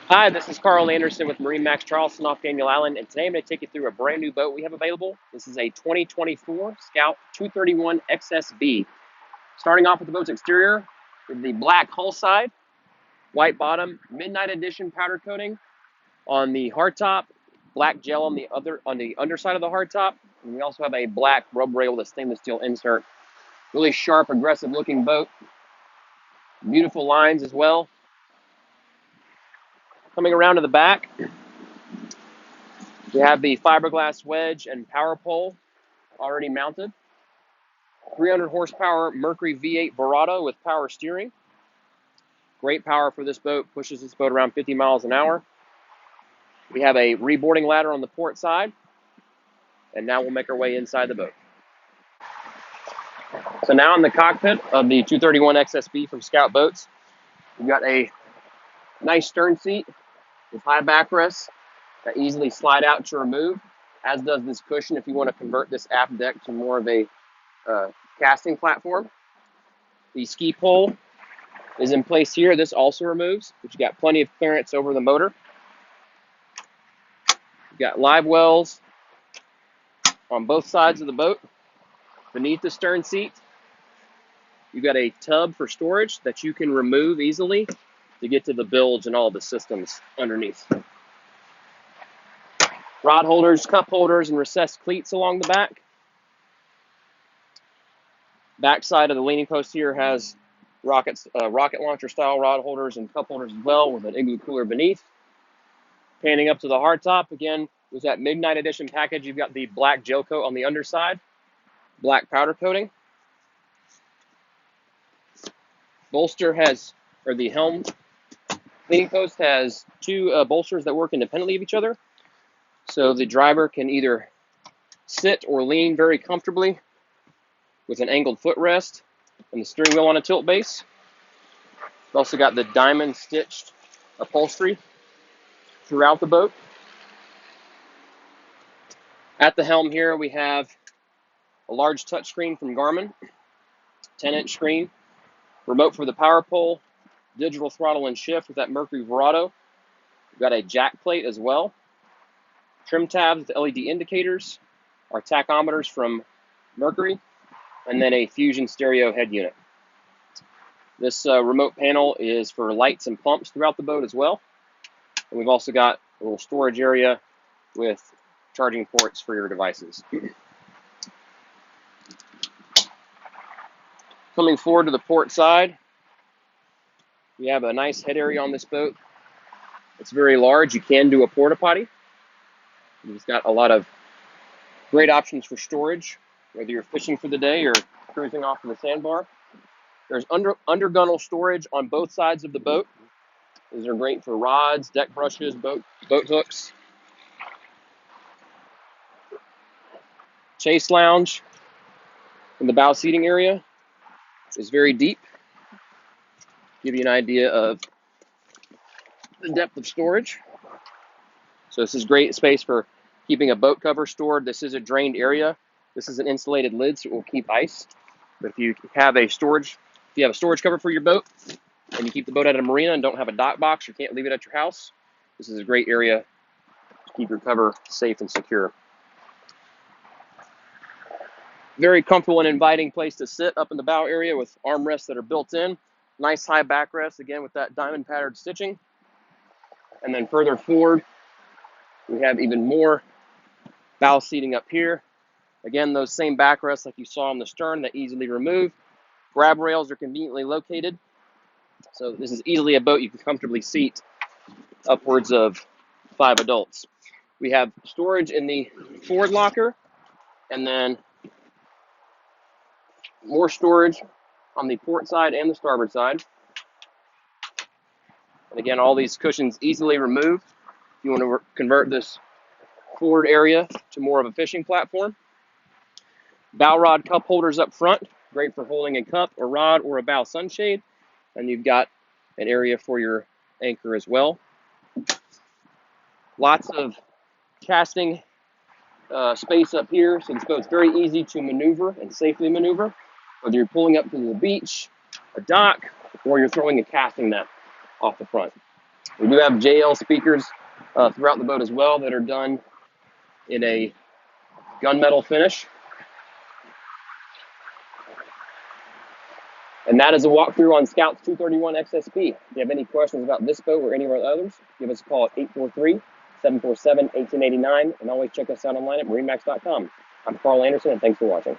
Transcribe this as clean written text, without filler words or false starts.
Hi, this is Carl Anderson with MarineMax Charleston off Daniel Island, and today I'm going to take you through a brand new boat we have available. This is a 2024 Scout 231 XSB. Starting off with the boat's exterior, with the black hull side, white bottom, midnight edition powder coating on the hardtop, black gel on the underside of the hardtop, and we also have a black rub rail with a stainless steel insert. Really sharp, aggressive looking boat. Beautiful lines as well. Coming around to the back, we have the fiberglass wedge and power pole already mounted. 300 horsepower Mercury V8 Verado with power steering. Great power for this boat, pushes this boat around 50 miles an hour. We have a reboarding ladder on the port side, and now we'll make our way inside the boat. So now in the cockpit of the 231 XSB from Scout Boats, we've got a nice stern seat with high backrests that easily slide out to remove, as does this cushion if you want to convert this aft deck to more of a casting platform. The ski pole is in place here. This also removes, but you got plenty of clearance over the motor. You've got live wells on both sides of the boat. Beneath the stern seat, you've got a tub for storage that you can remove easily to get to the bilge and all the systems underneath. Rod holders, cup holders, and recessed cleats along the back. Back side of the leaning post here has rocket launcher style rod holders and cup holders as well, with an igloo cooler beneath. Panning up to the hardtop, again, with that midnight edition package, you've got the black gel coat on the underside, black powder coating. The helm leaning post has two bolsters that work independently of each other. So the driver can either sit or lean very comfortably with an angled footrest and the steering wheel on a tilt base. We've also got the diamond stitched upholstery throughout the boat. At the helm here, we have a large touchscreen from Garmin, 10-inch screen, remote for the power pole, digital throttle and shift with that Mercury Verado. We've got a jack plate as well, trim tabs with LED indicators, our tachometers from Mercury, and then a Fusion stereo head unit. This remote panel is for lights and pumps throughout the boat as well. And we've also got a little storage area with charging ports for your devices. Coming forward to the port side, we have a nice head area on this boat. It's very large. You can do a porta potty. It's got a lot of great options for storage, whether you're fishing for the day or cruising off to the sandbar. There's under gunnel storage on both sides of the boat. These are great for rods, deck brushes, boat hooks. Chase lounge in the bow seating area is very deep. Give you an idea of the depth of storage. So this is great space for keeping a boat cover stored. This is a drained area. This is an insulated lid, so it will keep ice. But if you have a storage cover for your boat and you keep the boat at a marina and don't have a dock box, you can't leave it at your house, this is a great area to keep your cover safe and secure. Very comfortable and inviting place to sit up in the bow area with armrests that are built in. Nice high backrest, again, with that diamond patterned stitching. And then further forward, we have even more bow seating up here. Again, those same backrests like you saw on the stern that easily remove. Grab rails are conveniently located. So this is easily a boat you can comfortably seat upwards of 5 adults. We have storage in the forward locker, and then more storage on the port side and the starboard side. And again, all these cushions easily removed if you want to convert this forward area to more of a fishing platform. Bow rod cup holders up front, great for holding a cup, a rod, or a bow sunshade. And you've got an area for your anchor as well. Lots of casting space up here, so this boat's very easy to maneuver and safely maneuver, whether you're pulling up to the beach, a dock, or you're throwing a casting net off the front. We do have JL speakers throughout the boat as well that are done in a gunmetal finish. And that is a walkthrough on Scout's 231 XSP. If you have any questions about this boat or any of our others, give us a call at 843-747-1889, and always check us out online at MarineMax.com. I'm Carl Anderson, and thanks for watching.